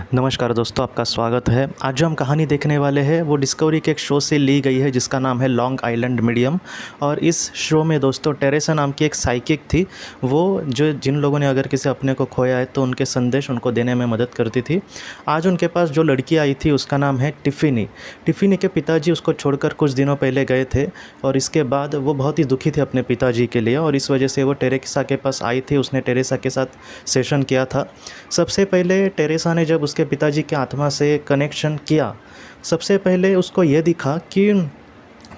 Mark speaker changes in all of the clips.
Speaker 1: नमस्कार दोस्तों, आपका स्वागत है। आज जो हम कहानी देखने वाले हैं वो डिस्कवरी के एक शो से ली गई है जिसका नाम है लॉन्ग आइलैंड मीडियम। और इस शो में दोस्तों टेरेसा नाम की एक साइकिक थी। वो जो जिन लोगों ने अगर किसी अपने को खोया है तो उनके संदेश उनको देने में मदद करती थी। आज उनके पास जो लड़की आई थी उसका नाम है टिफ़िनी। टिफ़िनी के पिताजी उसको छोड़कर कुछ दिनों पहले गए थे और इसके बाद वो बहुत ही दुखी थे अपने पिताजी के लिए और इस वजह से वो टेरेसा के पास आई थी। उसने टेरेसा के साथ सेशन किया था। सबसे पहले टेरेसा ने जब उसके पिताजी की आत्मा से कनेक्शन किया, सबसे पहले उसको ये दिखा कि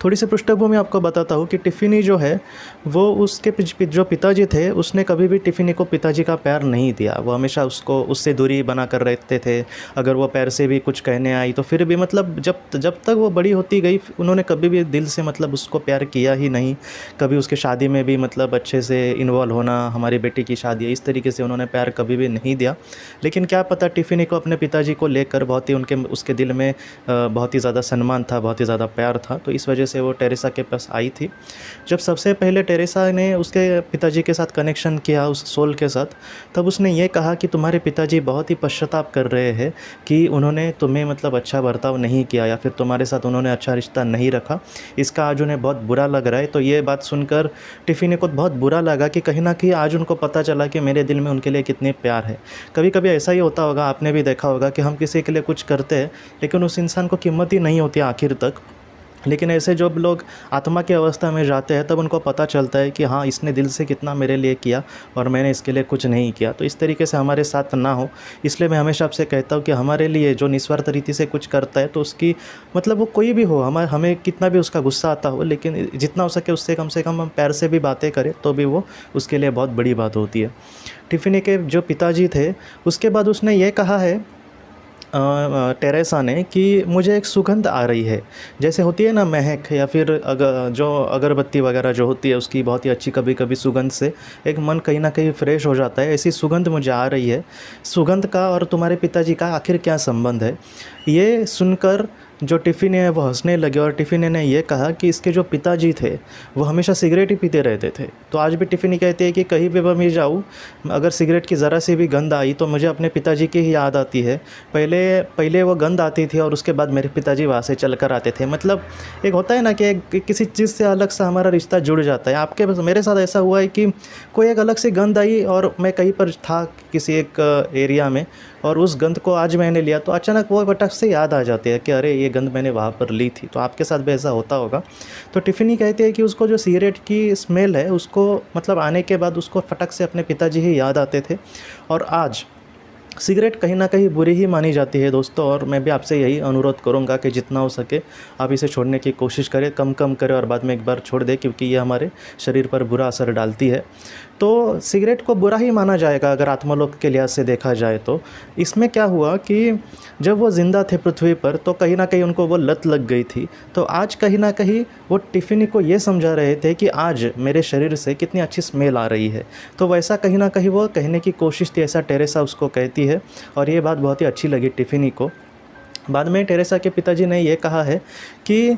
Speaker 1: थोड़ी सी पृष्ठभूमि आपको बताता हूँ कि टिफ़िनी जो है वो उसके जो पिताजी थे उसने कभी भी टिफ़िनी को पिताजी का प्यार नहीं दिया। वो हमेशा उससे दूरी बना कर रहते थे। अगर वो पैर से भी कुछ कहने आई तो फिर भी मतलब जब तक वो बड़ी होती गई उन्होंने कभी भी दिल से मतलब उसको प्यार किया ही नहीं। कभी उसकी शादी में भी मतलब अच्छे से इन्वॉल्व होना, हमारी बेटी की शादी है, इस तरीके से उन्होंने प्यार कभी भी नहीं दिया। लेकिन क्या पता टिफ़िनी को अपने पिताजी को लेकर बहुत ही उसके दिल में बहुत ही ज़्यादा सम्मान था, बहुत ही ज़्यादा प्यार था। तो इस वजह से वो टेरेसा के पास आई थी। जब सबसे पहले टेरेसा ने उसके पिताजी के साथ कनेक्शन किया उस सोल के साथ, तब उसने ये कहा कि तुम्हारे पिताजी बहुत ही पश्चाताप कर रहे हैं कि उन्होंने तुम्हें मतलब अच्छा बर्ताव नहीं किया या फिर तुम्हारे साथ उन्होंने अच्छा रिश्ता नहीं रखा। इसका आज उन्हें बहुत बुरा लग रहा है। तो ये बात सुनकर टिफ़िनी को बहुत बुरा लगा कि कहीं ना कहीं आज उनको पता चला कि मेरे दिल में उनके लिए कितनी प्यार है। कभी कभी ऐसा ही होता होगा, आपने भी देखा होगा कि हम किसी के लिए कुछ करते हैं लेकिन उस इंसान को कीमत ही नहीं होती आखिर तक। लेकिन ऐसे जब लोग आत्मा की अवस्था में जाते हैं तब उनको पता चलता है कि हाँ, इसने दिल से कितना मेरे लिए किया और मैंने इसके लिए कुछ नहीं किया। तो इस तरीके से हमारे साथ ना हो, इसलिए मैं हमेशा आपसे कहता हूँ कि हमारे लिए जो निस्वार्थ रीति से कुछ करता है तो उसकी मतलब वो कोई भी हो, हमें कितना भी उसका गुस्सा आता हो, लेकिन जितना हो सके उससे कम से कम हम प्यार से भी बातें करें तो भी वो उसके लिए बहुत बड़ी बात होती है। टिफ़िनी के जो पिताजी थे उसके बाद उसने ये कहा है टेरेसा ने कि मुझे एक सुगंध आ रही है, जैसे होती है ना महक, या फिर जो अगरबत्ती वगैरह जो होती है उसकी बहुत ही अच्छी कभी कभी सुगंध से एक मन कहीं ना कहीं फ्रेश हो जाता है। ऐसी सुगंध मुझे आ रही है। सुगंध का और तुम्हारे पिताजी का आखिर क्या संबंध है? ये सुनकर जो टिफ़िनी है वो हंसने लगे और टिफ़िनी ने यह कहा कि इसके जो पिताजी थे वो हमेशा सिगरेट ही पीते रहते थे। तो आज भी टिफ़िनी कहती है कि कहीं भी मैं जाऊँ, अगर सिगरेट की ज़रा सी भी गंध आई तो मुझे अपने पिताजी की ही याद आती है। पहले वो गंध आती थी और उसके बाद मेरे पिताजी वहाँ से चल कर आते थे। मतलब एक होता है ना कि किसी चीज़ से अलग सा हमारा रिश्ता जुड़ जाता है। आपके मेरे साथ ऐसा हुआ है कि कोई एक अलग सी गंध आई और मैं कहीं पर था किसी एक एरिया में और उस गंध को आज मैंने लिया तो अचानक वो फटक से याद आ जाती है कि अरे ये गंध मैंने वहाँ पर ली थी। तो आपके साथ भी ऐसा होता होगा। तो टिफ़िनी कहती है कि उसको जो सिगरेट की स्मेल है उसको मतलब आने के बाद उसको फटक से अपने पिताजी ही याद आते थे। और आज सिगरेट कहीं ना कहीं बुरी ही मानी जाती है दोस्तों, और मैं भी आपसे यही अनुरोध करूंगा कि जितना हो सके आप इसे छोड़ने की कोशिश करें, कम करें और बाद में एक बार छोड़ दें, क्योंकि ये हमारे शरीर पर बुरा असर डालती है। तो सिगरेट को बुरा ही माना जाएगा अगर आत्मलोक के लिहाज से देखा जाए तो। इसमें क्या हुआ कि जब वो ज़िंदा थे पृथ्वी पर तो कहीं ना कहीं उनको वो लत लग गई थी। तो आज कहीं ना कहीं वो टिफ़िनी को ये समझा रहे थे कि आज मेरे शरीर से कितनी अच्छी स्मेल आ रही है। तो वैसा कहीं ना कहीं वो कहने की कोशिश थी, ऐसा टेरेसा उसको कहती है। और ये बात बहुत ही अच्छी लगी टिफ़िनी को। बाद में टेरेसा के पिताजी ने ये कहा है कि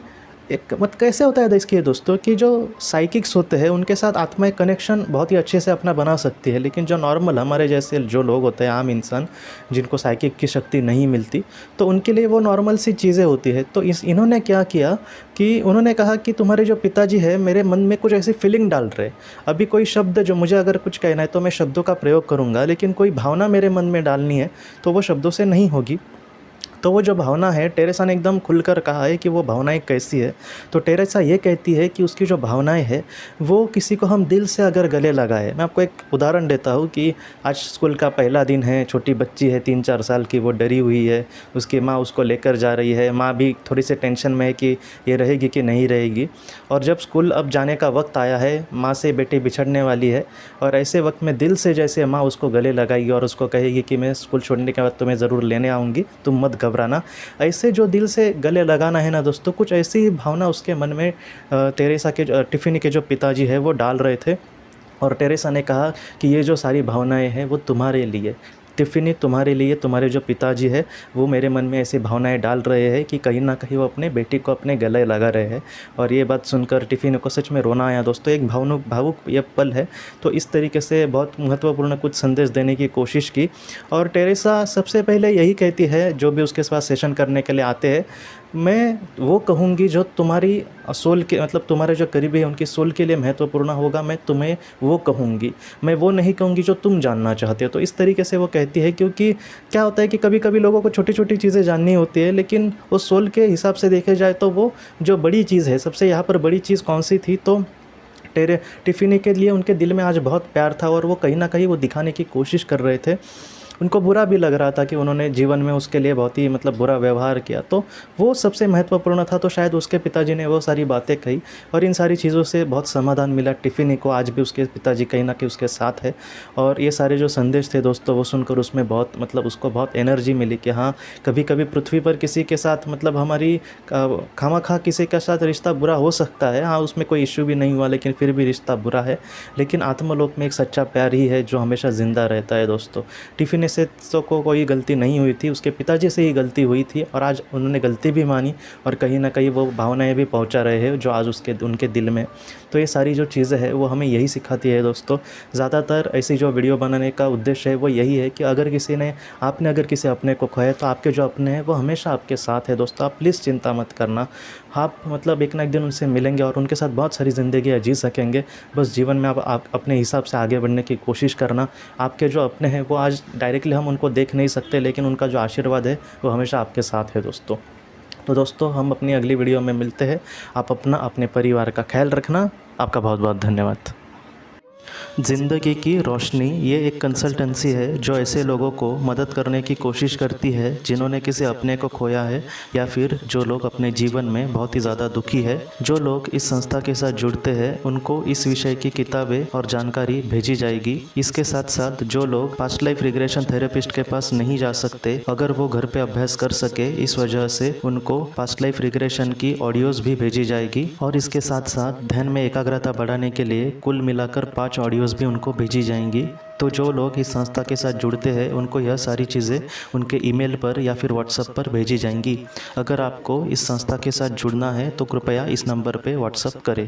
Speaker 1: एक कैसे होता है देखिए दोस्तों कि जो साइकिक्स होते हैं उनके साथ आत्मा एक कनेक्शन बहुत ही अच्छे से अपना बना सकती है। लेकिन जो नॉर्मल हमारे जैसे जो लोग होते हैं, आम इंसान जिनको साइकिक की शक्ति नहीं मिलती, तो उनके लिए वो नॉर्मल सी चीज़ें होती है। तो इन्होंने क्या किया कि उन्होंने कहा कि तुम्हारे जो पिताजी है मेरे मन में कुछ ऐसी फीलिंग डाल रहे। अभी कोई शब्द जो मुझे अगर कुछ कहना है तो मैं शब्दों का प्रयोग करूँगा, लेकिन कोई भावना मेरे मन में डालनी है तो वो शब्दों से नहीं होगी। तो वो जो भावना है, टेरेसा ने एकदम खुलकर कहा है कि वो भावनाएं कैसी है। तो टेरेसा ये कहती है कि उसकी जो भावनाएं है वो किसी को हम दिल से अगर गले लगाए। मैं आपको एक उदाहरण देता हूँ कि आज स्कूल का पहला दिन है, छोटी बच्ची है 3-4 साल की, वो डरी हुई है, उसकी माँ उसको लेकर जा रही है। माँ भी थोड़ी सी टेंशन में है कि ये रहेगी कि नहीं रहेगी। और जब स्कूल अब जाने का वक्त आया है, माँ से बेटी बिछड़ने वाली है, और ऐसे वक्त में दिल से जैसे माँ उसको गले लगाएगी और उसको कहेगी कि मैं स्कूल छोड़ने के बाद तुम्हें ज़रूर लेने आऊँगी, तुम मत घबराना। ऐसे जो दिल से गले लगाना है ना दोस्तों, कुछ ऐसी ही भावना उसके मन में टेरेसा के टिफ़िनी के जो पिताजी है वो डाल रहे थे। और टेरेसा ने कहा कि ये जो सारी भावनाएं हैं वो तुम्हारे लिए, टिफ़िनी तुम्हारे लिए तुम्हारे जो पिताजी है वो मेरे मन में ऐसी भावनाएं डाल रहे हैं कि कहीं ना कहीं वो अपने बेटी को अपने गले लगा रहे हैं। और ये बात सुनकर टिफ़िनी को सच में रोना आया दोस्तों। एक भावुक ये पल है। तो इस तरीके से बहुत महत्वपूर्ण कुछ संदेश देने की कोशिश की। और टेरेसा सबसे पहले यही कहती है जो भी उसके पास सेशन करने के लिए आते हैं, मैं वो कहूँगी जो तुम्हारी सोल के मतलब तुम्हारे जो करीबी है उनकी सोल के लिए महत्वपूर्ण होगा, मैं तुम्हें वो कहूँगी, मैं वो नहीं कहूँगी जो तुम जानना चाहते हो। तो इस तरीके से वो कहती है, क्योंकि क्या होता है कि कभी कभी लोगों को छोटी छोटी चीज़ें जाननी होती है, लेकिन वो सोल के हिसाब से देखे जाए तो वो जो बड़ी चीज़ है, सबसे यहाँ पर बड़ी चीज़ कौन सी थी, तो टिफ़िनी के लिए उनके दिल में आज बहुत प्यार था। और वो कहीं ना कहीं वो दिखाने की कोशिश कर रहे थे। उनको बुरा भी लग रहा था कि उन्होंने जीवन में उसके लिए बहुत ही मतलब बुरा व्यवहार किया, तो वो सबसे महत्वपूर्ण था। तो शायद उसके पिताजी ने वो सारी बातें कही और इन सारी चीज़ों से बहुत समाधान मिला टिफ़िनी को। आज भी उसके पिताजी कहीं ना कहीं उसके साथ है। और ये सारे जो संदेश थे दोस्तों वो सुनकर उसमें बहुत मतलब उसको बहुत एनर्जी मिली कि हाँ, कभी कभी पृथ्वी पर किसी के साथ मतलब हमारी खामखा किसी के साथ रिश्ता बुरा हो सकता है। हाँ, उसमें कोई इश्यू भी नहीं हुआ, लेकिन फिर भी रिश्ता बुरा है। लेकिन आत्मलोक में एक सच्चा प्यार ही है जो हमेशा ज़िंदा रहता है दोस्तों। टिफ़िनी से तो कोई गलती नहीं हुई थी, उसके पिताजी से ही गलती हुई थी और आज उन्होंने गलती भी मानी और कहीं ना कहीं वो भावनाएं भी पहुंचा रहे हैं जो आज उनके दिल में। तो ये सारी जो चीज़ें हैं वो हमें यही सिखाती है दोस्तों। ज़्यादातर ऐसी जो वीडियो बनाने का उद्देश्य है वो यही है कि अगर किसी अपने को खोया तो आपके जो अपने हैं वो हमेशा आपके साथ है दोस्तों। आप प्लीज़ चिंता मत करना। आप मतलब एक ना एक दिन उनसे मिलेंगे और उनके साथ बहुत सारी ज़िंदगी जी सकेंगे। बस जीवन में आप अपने हिसाब से आगे बढ़ने की कोशिश करना। आपके जो अपने हैं वो आज डायरेक्टली हम उनको देख नहीं सकते, लेकिन उनका जो आशीर्वाद है वो हमेशा आपके साथ है दोस्तों। तो दोस्तों हम अपनी अगली वीडियो में मिलते हैं। आप अपने परिवार का ख्याल रखना। आपका बहुत बहुत धन्यवाद। ज़िंदगी की रोशनी ये एक कंसल्टेंसी है जो ऐसे लोगों को मदद करने की कोशिश करती है जिन्होंने किसी अपने को खोया है या फिर जो लोग अपने जीवन में बहुत ही ज़्यादा दुखी है। जो लोग इस संस्था के साथ जुड़ते हैं उनको इस विषय की किताबें और जानकारी भेजी जाएगी। इसके साथ साथ जो लोग पास्ट लाइफ रिग्रेशन थेरेपिस्ट के पास नहीं जा सकते, अगर वो घर पे अभ्यास कर सके, इस वजह से उनको पास्ट लाइफ रिग्रेशन की ऑडियोज़ भी भेजी जाएगी। और इसके साथ साथ ध्यान में एकाग्रता बढ़ाने के लिए कुल मिलाकर 5 ऑडियोज़ भी उनको भेजी जाएंगी। तो जो लोग इस संस्था के साथ जुड़ते हैं उनको यह सारी चीज़ें उनके ईमेल पर या फिर व्हाट्सएप पर भेजी जाएंगी। अगर आपको इस संस्था के साथ जुड़ना है तो कृपया इस नंबर पे व्हाट्सएप करें।